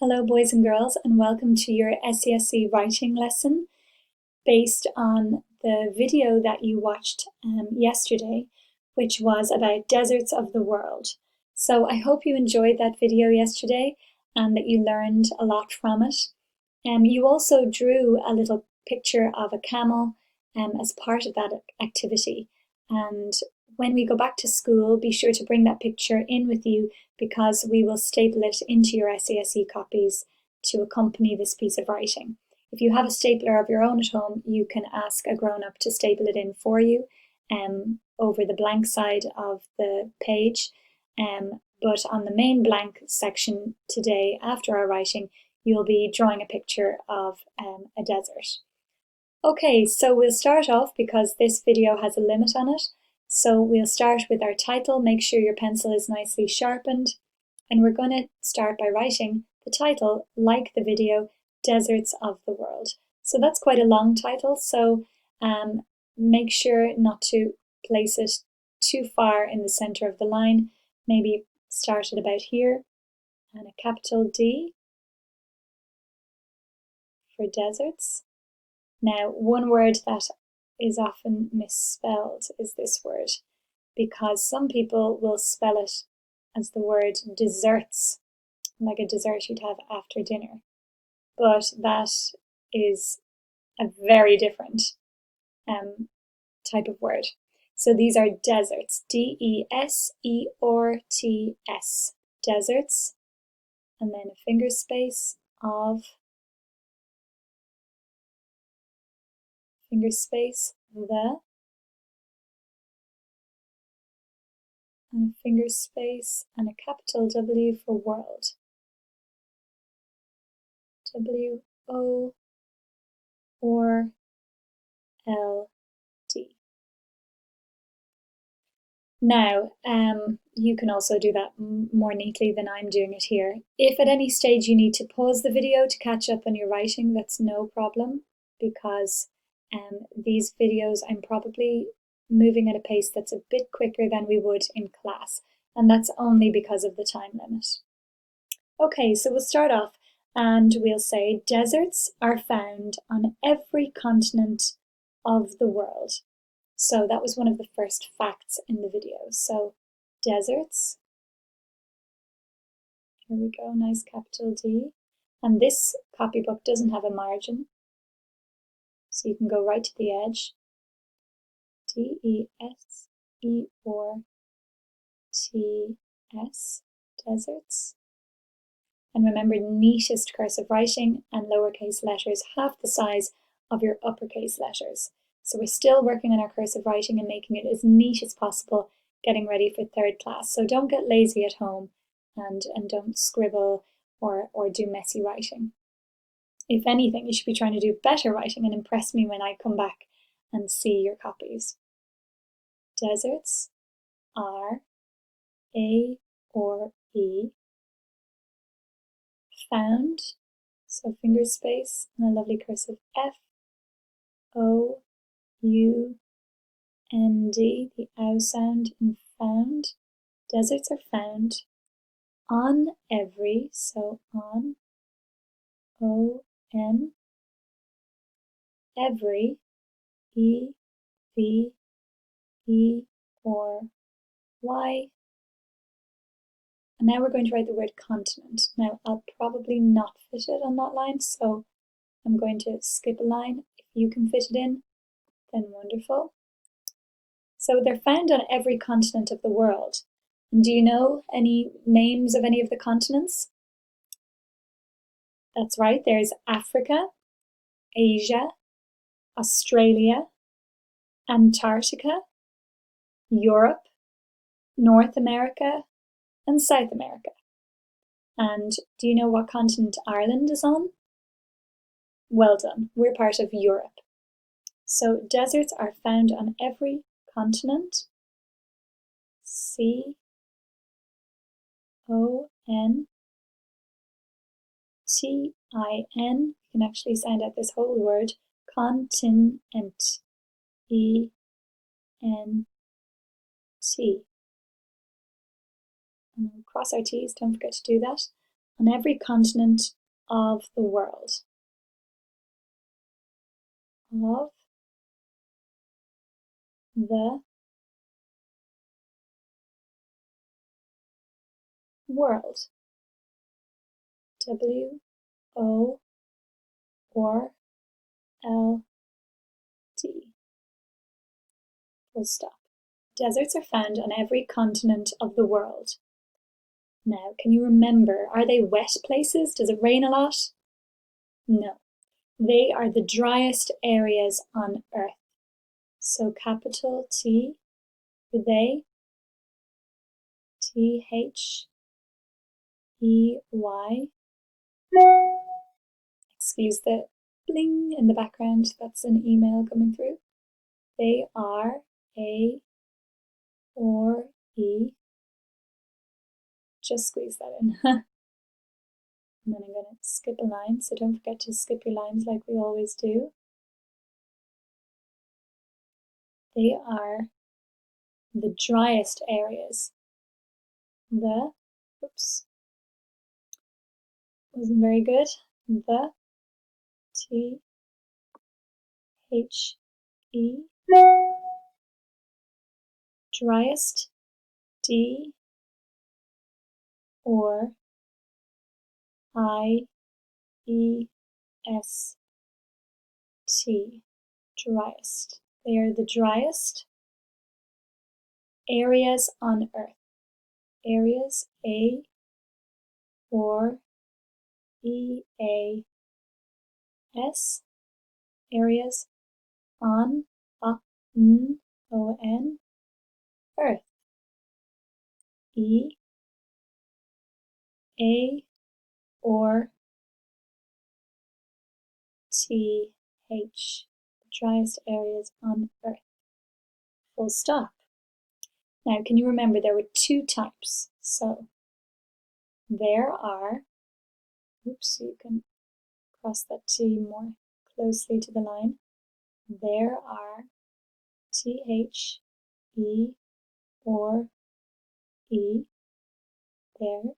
Hello boys and girls, and welcome to your SESE writing lesson based on the video that you watched yesterday, which was about deserts of the world. So I hope you enjoyed that video yesterday and that you learned a lot from it. You also drew a little picture of a camel as part of that activity. And when we go back to school, be sure to bring that picture in with you because we will staple it into your SESE copies to accompany this piece of writing. If you have a stapler of your own at home, you can ask a grown-up to staple it in for you over the blank side of the page. But on the main blank section today, after our writing, you'll be drawing a picture of a desert. Okay, so we'll start off because this video has a limit on it. So we'll start with our title. Make sure your pencil is nicely sharpened. And we're going to start by writing the title, like the video, Deserts of the World. So that's quite a long title, so make sure not to place it too far in the center of the line. Maybe start at about here, and a capital D for deserts. Now, one word that is often misspelled is this word, because some people will spell it as the word desserts, like a dessert you'd have after dinner. But that is a very different type of word. So these are deserts, D-E-S-E-R-T-S, deserts, and then a finger space of, finger space, the, and a finger space, and a capital W for world. W-O-R-L-D. Now, you can also do that more neatly than I'm doing it here. If at any stage you need to pause the video to catch up on your writing, that's no problem, because these videos I'm probably moving at a pace that's a bit quicker than we would in class, and that's only because of the time limit. Okay, so we'll start off and we'll say deserts are found on every continent of the world. So that was one of the first facts in the video. So deserts, here we go, nice capital D. And this copybook doesn't have a margin, so you can go right to the edge. D-E-S-E-R-T-S, deserts. And remember, neatest cursive writing and lowercase letters half the size of your uppercase letters. So we're still working on our cursive writing and making it as neat as possible, getting ready for third class. So don't get lazy at home and don't scribble or do messy writing. If anything, you should be trying to do better writing and impress me when I come back and see your copies. Deserts are A-or-E, found, so finger space and a lovely cursive F-O-U-N-D, the ow sound in found. Deserts are found on every, so on, O-N, every, E-V-E-R-Y. And now we're going to write the word continent. Now, I'll probably not fit it on that line, so I'm going to skip a line. If you can fit it in, then wonderful. So they're found on every continent of the world. And do you know any names of any of the continents? That's right, there's Africa, Asia, Australia, Antarctica, Europe, North America, and South America. And do you know what continent Ireland is on? Well done, we're part of Europe. So deserts are found on every continent. C-O-N-T-I-N. You can actually sound out this whole word, continent. E-N-T. And we'll cross our T's, don't forget to do that. on every continent of the world. Of the world. W-O or L-D. Full stop. Deserts are found on every continent of the world. Now, can you remember, are they wet places? Does it rain a lot? No. They are the driest areas on Earth. So capital T, they, T-H-E-Y. Excuse the bling in the background, that's an email coming through. They are A or E. Just squeeze that in. And then I'm going to skip a line, so don't forget to skip your lines like we always do. They are the driest areas. The, oops, wasn't very good. The, T-H-E, driest, D, or I-E-S-T, driest. They are the driest areas on Earth. Areas, A or E-A-S, areas on, N-O-N, Earth. E, A or T-H, the driest areas on Earth. Full stop. Now, can you remember there were two types? So, there are, oops, you can cross that T more closely to the line. There are T-H-E or E, there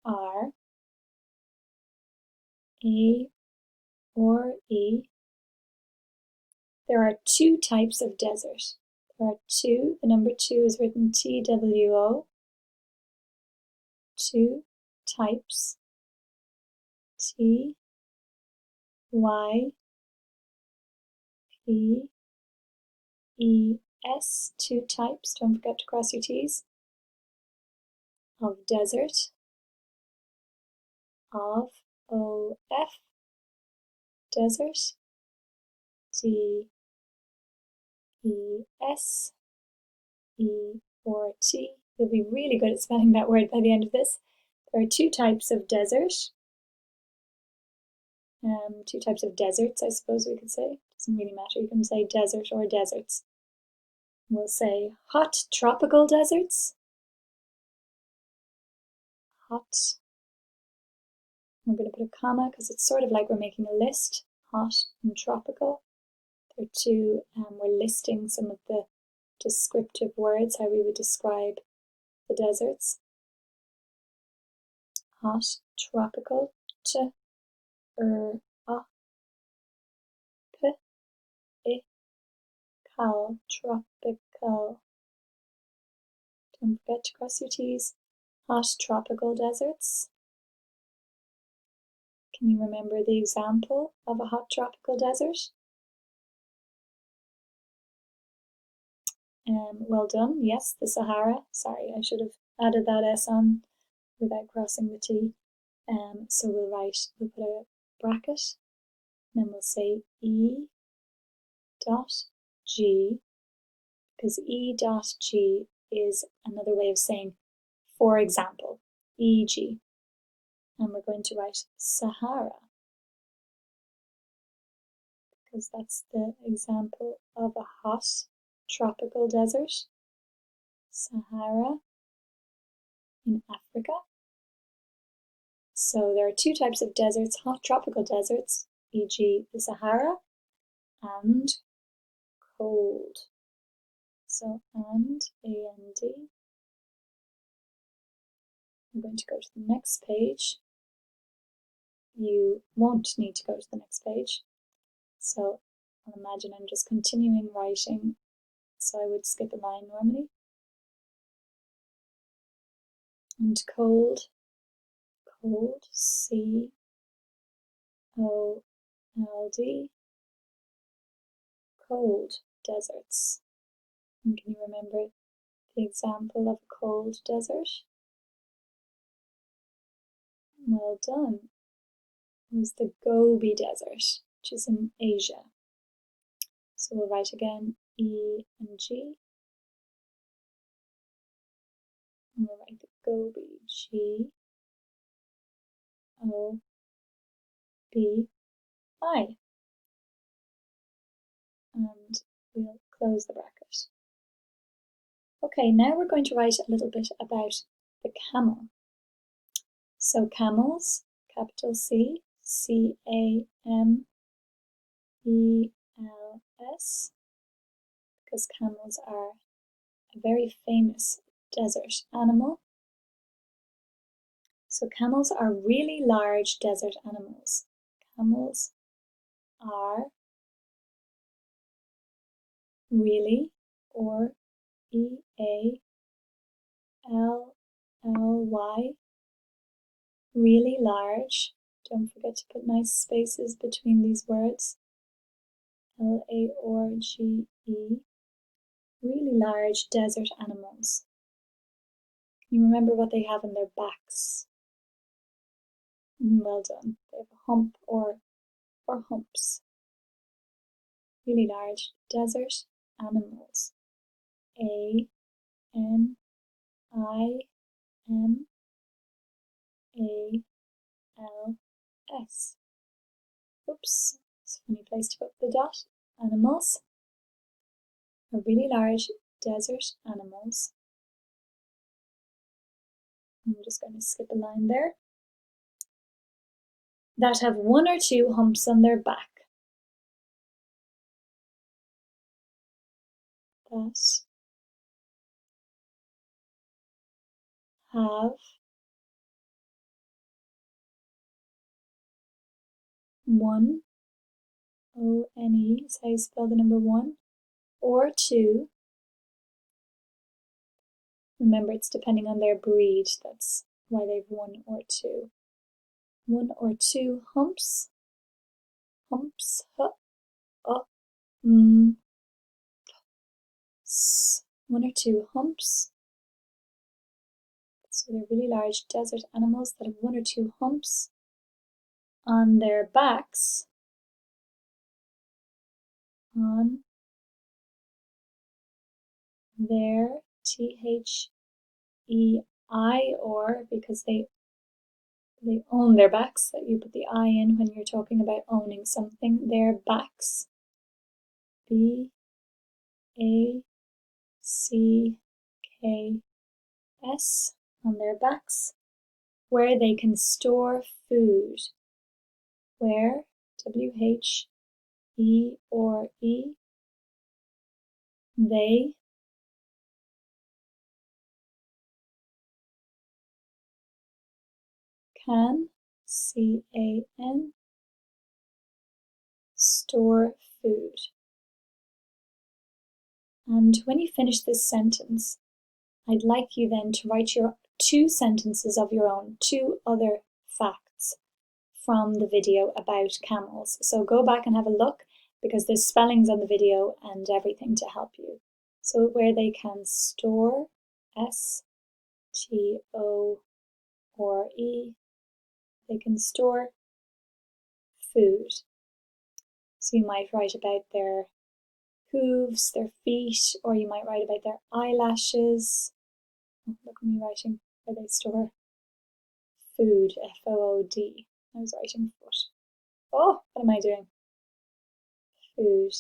are A or E. There are two types of desert. There are two, the number 2 is written T-W-O. Two types, T-Y-P-E-S, two types, don't forget to cross your T's, of desert, of, O-F, desert, D-E-S, E-or-T. You'll be really good at spelling that word by the end of this. There are two types of desert. Two types of deserts, I suppose we could say. Doesn't really matter, you can say desert or deserts. We'll say hot tropical deserts. Hot. We're going to put a comma because it's sort of like we're making a list. Hot and tropical. There are two, we're listing some of the descriptive words, how we would describe the deserts. Hot, tropical, tropical. Don't forget to cross your T's. Hot tropical deserts. Can you remember the example of a hot tropical desert? Well done. Yes, the Sahara. Sorry, I should have added that S on without crossing the T. So we'll put a bracket, and then we'll say E dot G, because E dot G is another way of saying, for example, e.g. And we're going to write Sahara, because that's the example of a hot tropical desert. Sahara in Africa. So there are two types of deserts, hot tropical deserts, e.g. the Sahara, and cold. So and, A-N-D, I'm going to go to the next page. You won't need to go to the next page. So I'll imagine I'm just continuing writing. So I would skip a line normally. And cold, cold, C-O-L-D. Cold deserts. And can you remember the example of a cold desert? Well done. It was the Gobi Desert, which is in Asia. So we'll write again E and G. And we'll write the Gobi, G-O-B-I. And we'll close the bracket. Okay, now we're going to write a little bit about the camel. So camels, capital C, C-A-M-E-L-S, because camels are a very famous desert animal. So camels are really large desert animals. Camels are really, or E-A-L-L-Y, really large. Don't forget to put nice spaces between these words. L-A-R-G-E, really large desert animals. Can you remember what they have on their backs? Well done. They have a hump or humps. Really large desert animals. A-N-I-M-A-L-S. Oops, it's a funny place to put the dot. Animals are really large desert animals. I'm just going to skip a line there. That have one or two humps on their back. That have one, O-N-E is how you spell the number one, or two. Remember, it's depending on their breed. That's why they've one or two. One or two humps. Humps. One or two humps. So they're really large desert animals that have one or two humps on their backs. On their T-H-E-I, or because they own their backs, that you put the I in when you're talking about owning something, their backs. B-A-C-K-S, on their backs, where they can store food. Where, W-H-E or E, they can, C-A-N, store food. And when you finish this sentence, I'd like you then to write your two sentences of your own, two other facts from the video about camels. So go back and have a look, because there's spellings on the video and everything to help you. So where they can store, S-T-O-R-E, they can store food. So you might write about their hooves, their feet, or you might write about their eyelashes. Look at me writing where they store food, F-O-O-D. I was writing foot. Oh, what am I doing? Food,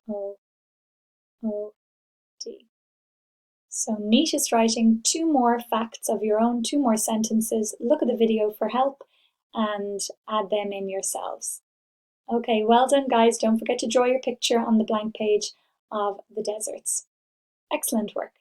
F-O-O-D. So neatest writing, two more facts of your own, two more sentences. Look at the video for help and add them in yourselves. Okay, well done guys. Don't forget to draw your picture on the blank page of the deserts. Excellent work.